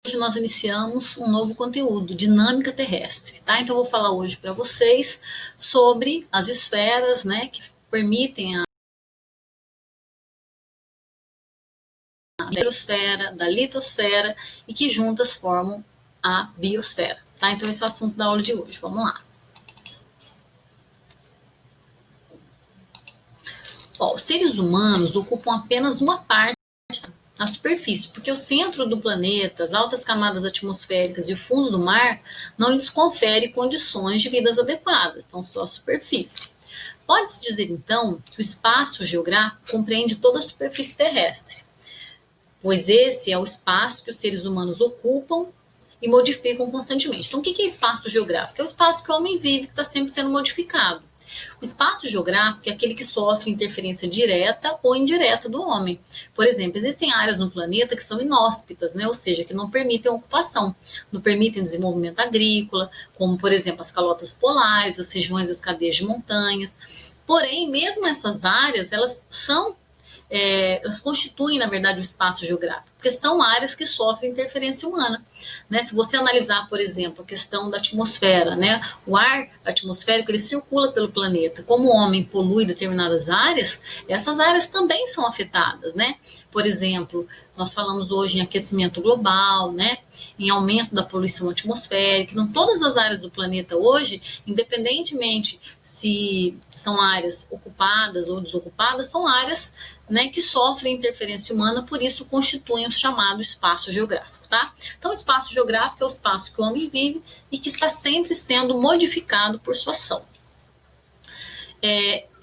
Hoje nós iniciamos um novo conteúdo, dinâmica terrestre, tá? Então eu vou falar hoje para vocês sobre as esferas, né, que permitem a hidrosfera, da litosfera e que juntas formam a biosfera, tá? Então esse é o assunto da aula de hoje. Vamos lá. Ó, os seres humanos ocupam apenas uma parte da superfície, porque o centro do planeta, as altas camadas atmosféricas e o fundo do mar não lhes confere condições de vidas adequadas, então só a superfície. Pode-se dizer, então, que o espaço geográfico compreende toda a superfície terrestre, pois esse é o espaço que os seres humanos ocupam e modificam constantemente. Então, o que é espaço geográfico? É o espaço que o homem vive, que está sempre sendo modificado. O espaço geográfico é aquele que sofre interferência direta ou indireta do homem. Por exemplo, existem áreas no planeta que são inóspitas, né? Ou seja, que não permitem ocupação, não permitem desenvolvimento agrícola, como, por exemplo, as calotas polares, as regiões das cadeias de montanhas. Porém, mesmo essas áreas, elas constituem, na verdade, o espaço geográfico, porque são áreas que sofrem interferência humana, né? Se você analisar, por exemplo, a questão da atmosfera, né? O ar atmosférico, ele circula pelo planeta. Como o homem polui determinadas áreas, essas áreas também são afetadas, né? Por exemplo, nós falamos hoje em aquecimento global, né? Em aumento da poluição atmosférica. Então, todas as áreas do planeta hoje, independentemente se são áreas ocupadas ou desocupadas, são áreas, né, que sofrem interferência humana, por isso constituem o chamado espaço geográfico, tá? Então, o espaço geográfico é o espaço que o homem vive e que está sempre sendo modificado por sua ação.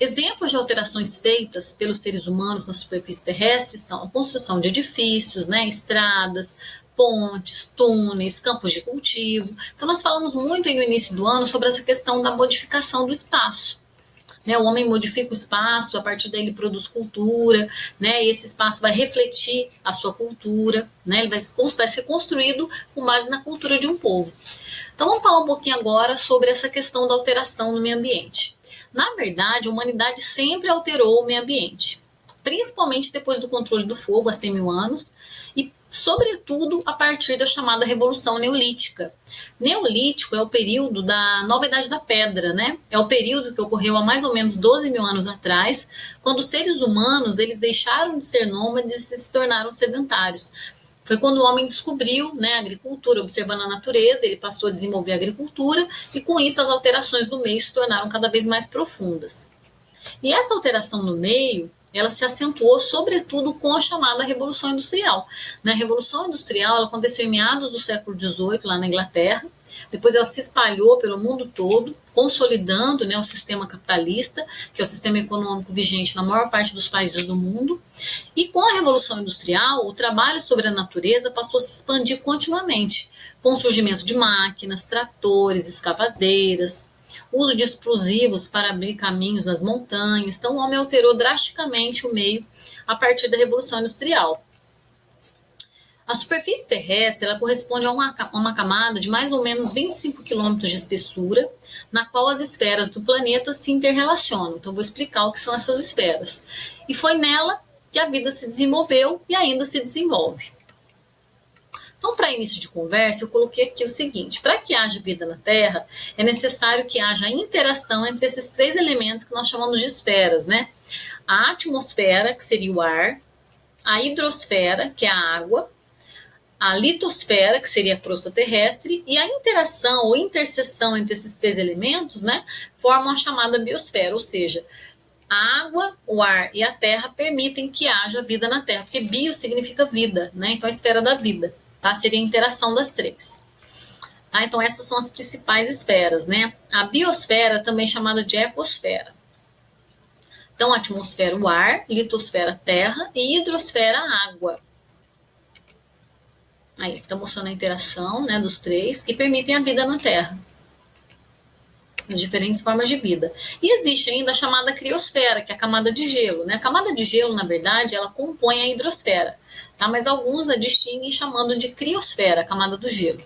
Exemplos de alterações feitas pelos seres humanos na superfície terrestre são a construção de edifícios, né, estradas, pontes, túneis, campos de cultivo. Então, nós falamos muito aí no início do ano sobre essa questão da modificação do espaço. Né, o homem modifica o espaço, a partir daí ele produz cultura, né, e esse espaço vai refletir a sua cultura, né, ele vai ser construído com base na cultura de um povo. Então, vamos falar um pouquinho agora sobre essa questão da alteração no meio ambiente. Na verdade, a humanidade sempre alterou o meio ambiente, principalmente depois do controle do fogo, há 100 mil anos, e sobretudo a partir da chamada Revolução Neolítica. Neolítico é o período da Nova Idade da Pedra, né? É o período que ocorreu há mais ou menos 12 mil anos atrás, quando os seres humanos eles deixaram de ser nômades e se tornaram sedentários. Foi quando o homem descobriu, né, a agricultura, observando a natureza, ele passou a desenvolver a agricultura e com isso as alterações do meio se tornaram cada vez mais profundas. E essa alteração no meio, ela se acentuou sobretudo com a chamada Revolução Industrial. Na Revolução Industrial, ela aconteceu em meados do século XVIII, lá na Inglaterra. Depois ela se espalhou pelo mundo todo, consolidando, né, o sistema capitalista, que é o sistema econômico vigente na maior parte dos países do mundo. E com a Revolução Industrial, o trabalho sobre a natureza passou a se expandir continuamente, com o surgimento de máquinas, tratores, escavadeiras, uso de explosivos para abrir caminhos nas montanhas. Então, o homem alterou drasticamente o meio a partir da Revolução Industrial. A superfície terrestre ela corresponde a uma camada de mais ou menos 25 quilômetros de espessura, na qual as esferas do planeta se interrelacionam. Então, vou explicar o que são essas esferas. E foi nela que a vida se desenvolveu e ainda se desenvolve. Então, para início de conversa, eu coloquei aqui o seguinte: para que haja vida na Terra, é necessário que haja interação entre esses três elementos que nós chamamos de esferas, né? A atmosfera, que seria o ar, a hidrosfera, que é a água, a litosfera, que seria a crosta terrestre, e a interação ou interseção entre esses três elementos, né, formam a chamada biosfera, ou seja, a água, o ar e a terra permitem que haja vida na Terra, porque bio significa vida, né? Então a esfera da vida, tá? Seria a interação das três. Tá? Então essas são as principais esferas, né? A biosfera também chamada de ecosfera. Então a atmosfera, o ar, litosfera, a terra e hidrosfera, a água. Aí aqui está mostrando a interação, né, dos três que permitem a vida na Terra. As diferentes formas de vida. E existe ainda a chamada criosfera, que é a camada de gelo, né? A camada de gelo, na verdade, ela compõe a hidrosfera, tá? Mas alguns a distinguem chamando de criosfera, a camada do gelo.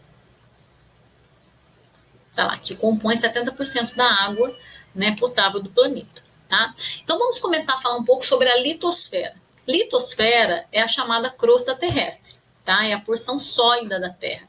Tá lá, que compõe 70% da água, né, potável do planeta, tá? Então vamos começar a falar um pouco sobre a litosfera. Litosfera é a chamada crosta terrestre. tá? É a porção sólida da Terra.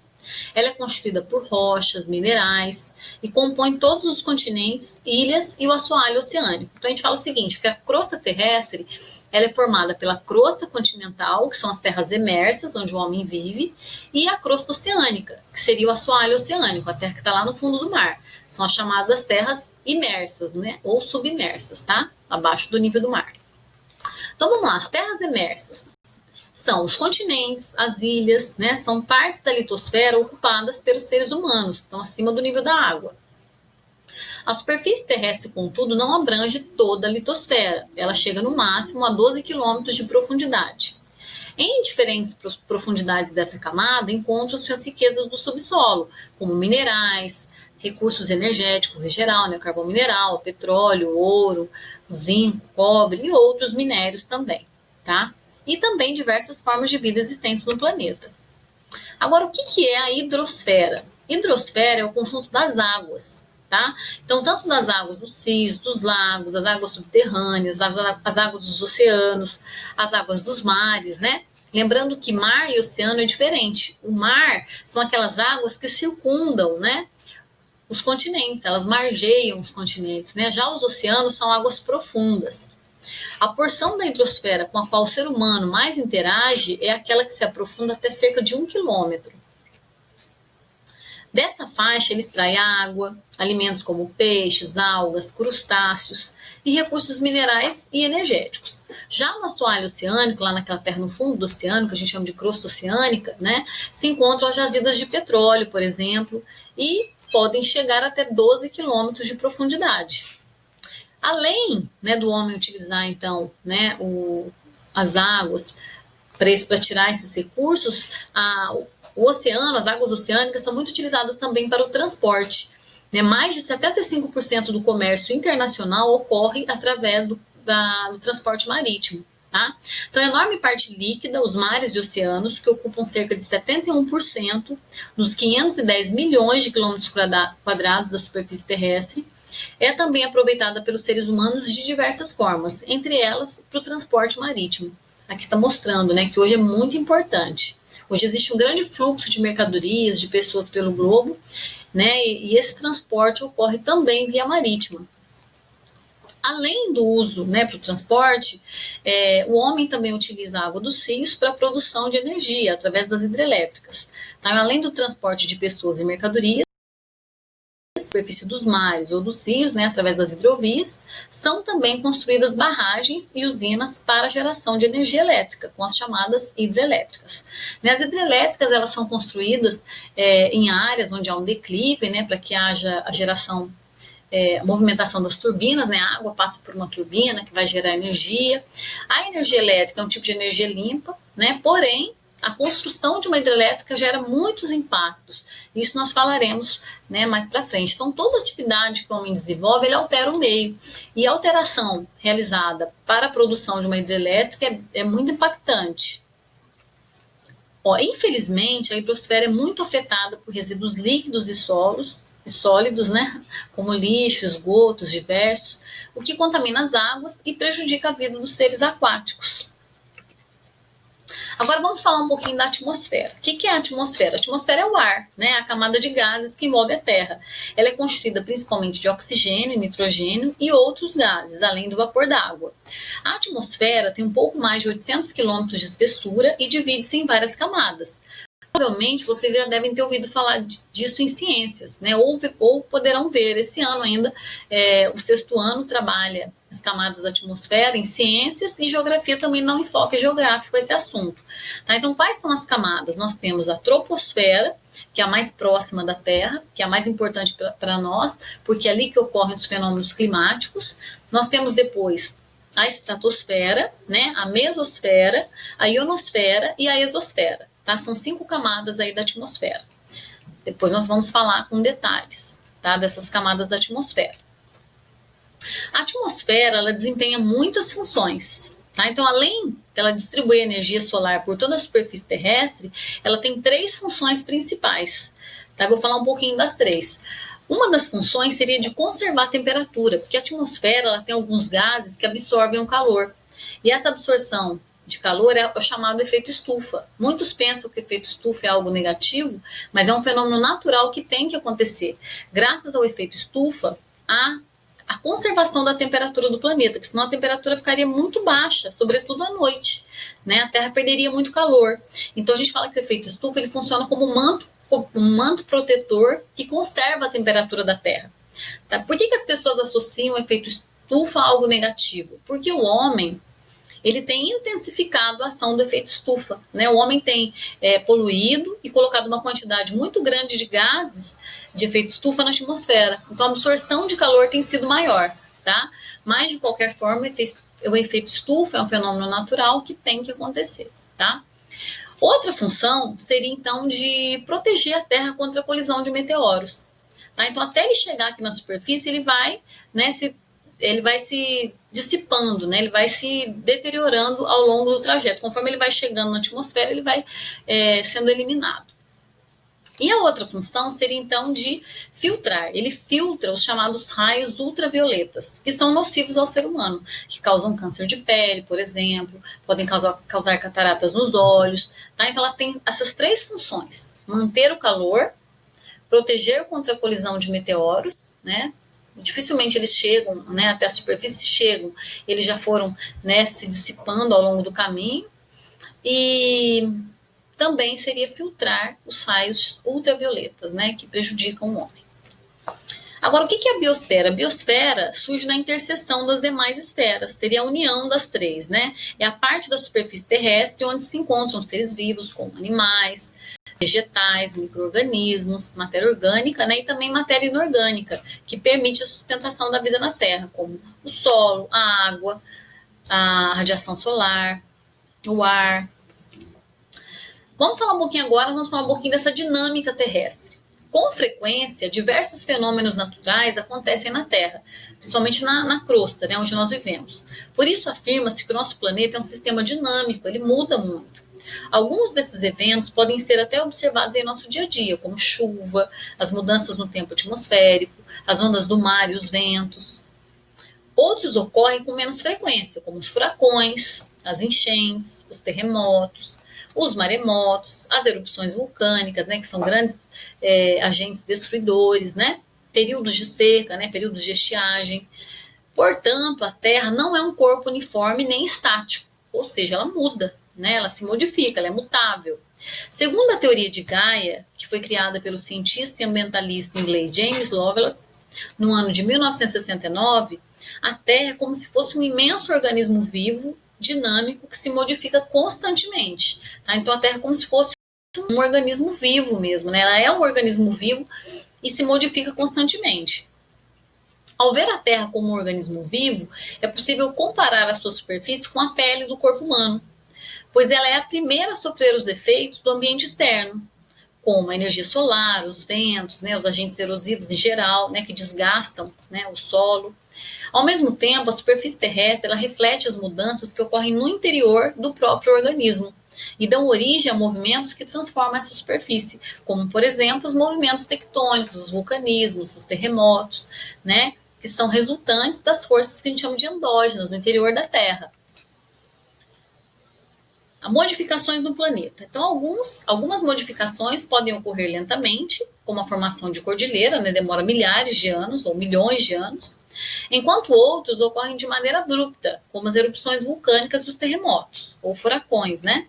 Ela é constituída por rochas, minerais e compõe todos os continentes, ilhas e o assoalho oceânico. Então a gente fala o seguinte, que a crosta terrestre ela é formada pela crosta continental, que são as terras emersas, onde o homem vive, e a crosta oceânica, que seria o assoalho oceânico, a terra que está lá no fundo do mar. São as chamadas terras imersas, né? Ou submersas, tá? Abaixo do nível do mar. Então vamos lá, as terras emersas são os continentes, as ilhas, né? São partes da litosfera ocupadas pelos seres humanos, que estão acima do nível da água. A superfície terrestre, contudo, não abrange toda a litosfera. Ela chega no máximo a 12 quilômetros de profundidade. Em diferentes profundidades dessa camada, encontram-se as riquezas do subsolo, como minerais, recursos energéticos em geral, né? Carvão mineral, petróleo, ouro, zinco, cobre e outros minérios também, tá? E também diversas formas de vida existentes no planeta. Agora, o que é a hidrosfera? Hidrosfera é o conjunto das águas, tá? Então, tanto das águas dos rios, dos lagos, as águas subterrâneas, as águas dos oceanos, as águas dos mares, né? Lembrando que mar e oceano é diferente. O mar são aquelas águas que circundam, né? Os continentes, elas margeiam os continentes, né? Já os oceanos são águas profundas. A porção da hidrosfera com a qual o ser humano mais interage é aquela que se aprofunda até cerca de 1 quilômetro. Dessa faixa, ele extrai água, alimentos como peixes, algas, crustáceos e recursos minerais e energéticos. Já no assoalho oceânico, lá naquela terra no fundo do oceano, que a gente chama de crosta oceânica, né, se encontram as jazidas de petróleo, por exemplo, e podem chegar até 12 quilômetros de profundidade. Além, né, do homem utilizar, então, né, as águas para tirar esses recursos, o oceano, as águas oceânicas são muito utilizadas também para o transporte. Né? Mais de 75% do comércio internacional ocorre através do transporte marítimo. Tá? Então, a enorme parte líquida, os mares e oceanos, que ocupam cerca de 71% dos 510 milhões de quilômetros quadrados da superfície terrestre, é também aproveitada pelos seres humanos de diversas formas, entre elas para o transporte marítimo. Aqui está mostrando, né, que hoje é muito importante. Hoje existe um grande fluxo de mercadorias, de pessoas pelo globo, né, e esse transporte ocorre também via marítima. Além do uso, né, para o transporte, o homem também utiliza a água dos rios para a produção de energia, através das hidrelétricas. Então, além do transporte de pessoas e mercadorias, superfície dos mares ou dos rios, né, através das hidrovias, são também construídas barragens e usinas para a geração de energia elétrica, com as chamadas hidrelétricas. As hidrelétricas, elas são construídas em áreas onde há um declive, né, para que haja a geração, a movimentação das turbinas, né, a água passa por uma turbina que vai gerar energia. A energia elétrica é um tipo de energia limpa, né, porém, a construção de uma hidrelétrica gera muitos impactos. Isso nós falaremos, né, mais para frente. Então, toda atividade que o homem desenvolve, ele altera o meio. E a alteração realizada para a produção de uma hidrelétrica é muito impactante. Infelizmente, a hidrosfera é muito afetada por resíduos líquidos e sólidos, né, como lixo, esgotos diversos, o que contamina as águas e prejudica a vida dos seres aquáticos. Agora vamos falar um pouquinho da atmosfera. O que é a atmosfera? A atmosfera é o ar, né? A camada de gases que envolve a Terra. Ela é constituída principalmente de oxigênio, nitrogênio e outros gases, além do vapor d'água. A atmosfera tem um pouco mais de 800 quilômetros de espessura e divide-se em várias camadas. Provavelmente vocês já devem ter ouvido falar disso em ciências, né? Ou poderão ver. Esse ano ainda, o sexto ano trabalha as camadas da atmosfera em ciências e geografia também não enfoca geográfico esse assunto. Tá? Então, quais são as camadas? Nós temos a troposfera, que é a mais próxima da Terra, que é a mais importante para nós, porque é ali que ocorrem os fenômenos climáticos. Nós temos depois a estratosfera, né? A mesosfera, a ionosfera e a exosfera. Tá? São 5 camadas aí da atmosfera. Depois nós vamos falar com detalhes, tá? Dessas camadas da atmosfera. A atmosfera, ela desempenha muitas funções, tá? Então, além dela distribuir energia solar por toda a superfície terrestre, ela tem 3 funções principais, tá? Eu vou falar um pouquinho das 3. Uma das funções seria de conservar a temperatura, porque a atmosfera ela tem alguns gases que absorvem o calor. E essa absorção de calor é o chamado efeito estufa. Muitos pensam que o efeito estufa é algo negativo, mas é um fenômeno natural que tem que acontecer. Graças ao efeito estufa, a conservação da temperatura do planeta, que senão a temperatura ficaria muito baixa, sobretudo à noite, né? A Terra perderia muito calor. Então a gente fala que o efeito estufa ele funciona como um manto protetor que conserva a temperatura da Terra. Tá? Por que as pessoas associam o efeito estufa a algo negativo? Porque o homem ele tem intensificado a ação do efeito estufa, né? O homem tem poluído e colocado uma quantidade muito grande de gases de efeito estufa na atmosfera. Então, a absorção de calor tem sido maior, tá? Mas, de qualquer forma, o efeito estufa é um fenômeno natural que tem que acontecer, tá? Outra função seria, então, de proteger a Terra contra a colisão de meteoros. Tá? Então, até ele chegar aqui na superfície, ele vai se dissipando, né? Ele vai se deteriorando ao longo do trajeto. Conforme ele vai chegando na atmosfera, ele vai sendo eliminado. E a outra função seria, então, de filtrar. Ele filtra os chamados raios ultravioletas, que são nocivos ao ser humano, que causam câncer de pele, por exemplo, podem causar cataratas nos olhos. Tá? Então, ela tem essas três funções: manter o calor, proteger contra a colisão de meteoros, né? Dificilmente eles chegam, né, até a superfície, chegam, eles já foram, né, se dissipando ao longo do caminho, e também seria filtrar os raios ultravioletas, né, que prejudicam o homem. Agora, o que é a biosfera? A biosfera surge na interseção das demais esferas, seria a união das três, né? É a parte da superfície terrestre onde se encontram seres vivos, como animais, vegetais, micro-organismos, matéria orgânica, né, e também matéria inorgânica, que permite a sustentação da vida na Terra, como o solo, a água, a radiação solar, o ar. Vamos falar um pouquinho agora, vamos falar um pouquinho dessa dinâmica terrestre. Com frequência, diversos fenômenos naturais acontecem na Terra, principalmente na crosta, né, onde nós vivemos. Por isso, afirma-se que o nosso planeta é um sistema dinâmico, ele muda muito. Alguns desses eventos podem ser até observados em nosso dia a dia, como chuva, as mudanças no tempo atmosférico, as ondas do mar e os ventos. Outros ocorrem com menos frequência, como os furacões, as enchentes, os terremotos, os maremotos, as erupções vulcânicas, né, que são grandes agentes destruidores, né, períodos de seca, né, períodos de estiagem. Portanto, a Terra não é um corpo uniforme nem estático, ou seja, ela muda, né? Ela se modifica, ela é mutável. Segundo a teoria de Gaia, que foi criada pelo cientista e ambientalista inglês James Lovelock, no ano de 1969, a Terra é como se fosse um imenso organismo vivo, dinâmico, que se modifica constantemente. Tá? Então, a Terra é como se fosse um organismo vivo mesmo, né? Ela é um organismo vivo e se modifica constantemente. Ao ver a Terra como um organismo vivo, é possível comparar a sua superfície com a pele do corpo humano, pois ela é a primeira a sofrer os efeitos do ambiente externo, como a energia solar, os ventos, né, os agentes erosivos em geral, né, que desgastam, né, o solo. Ao mesmo tempo, a superfície terrestre ela reflete as mudanças que ocorrem no interior do próprio organismo e dão origem a movimentos que transformam essa superfície, como, por exemplo, os movimentos tectônicos, os vulcanismos, os terremotos, né, que são resultantes das forças que a gente chama de endógenas no interior da Terra. Modificações no planeta. Então, algumas modificações podem ocorrer lentamente, como a formação de cordilheira, né, demora milhares de anos ou milhões de anos, enquanto outros ocorrem de maneira abrupta, como as erupções vulcânicas dos terremotos ou furacões, né?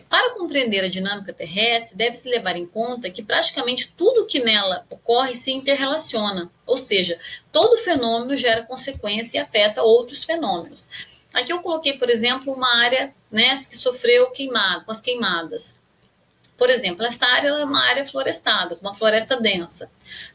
Para compreender a dinâmica terrestre, deve-se levar em conta que praticamente tudo que nela ocorre se interrelaciona, ou seja, todo fenômeno gera consequência e afeta outros fenômenos. Aqui eu coloquei, por exemplo, uma área, né, que sofreu com as queimadas. Por exemplo, essa área é uma área florestada, uma floresta densa.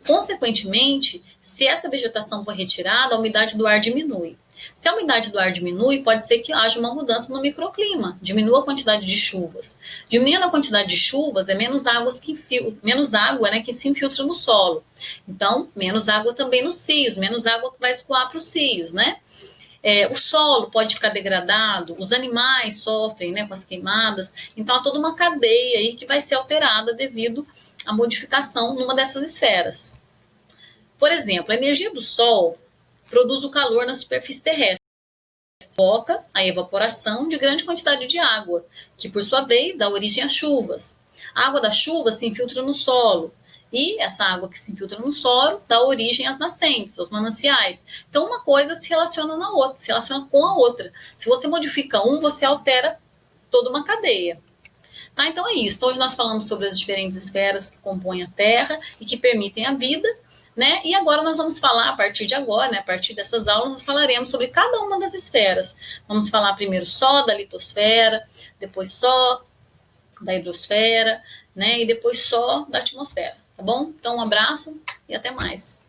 Consequentemente, se essa vegetação for retirada, a umidade do ar diminui. Se a umidade do ar diminui, pode ser que haja uma mudança no microclima, diminua a quantidade de chuvas. Diminuindo a quantidade de chuvas, é menos água, né, que se infiltra no solo. Então, menos água também nos rios, menos água que vai escoar para os rios, né? O solo pode ficar degradado, os animais sofrem, né, com as queimadas, então há toda uma cadeia aí que vai ser alterada devido à modificação numa dessas esferas. Por exemplo, a energia do Sol produz o calor na superfície terrestre, foca a evaporação de grande quantidade de água, que por sua vez dá origem às chuvas. A água da chuva se infiltra no solo, e essa água que se infiltra no solo dá origem às nascentes, aos mananciais. Então uma coisa se relaciona na outra, se relaciona com a outra. Se você modifica um, você altera toda uma cadeia. Tá, então é isso. Então, hoje nós falamos sobre as diferentes esferas que compõem a Terra e que permitem a vida, né? E agora nós vamos falar, a partir de agora, né, a partir dessas aulas, nós falaremos sobre cada uma das esferas. Vamos falar primeiro só da litosfera, depois só da hidrosfera, né? E depois só da atmosfera, tá bom? Então, um abraço e até mais.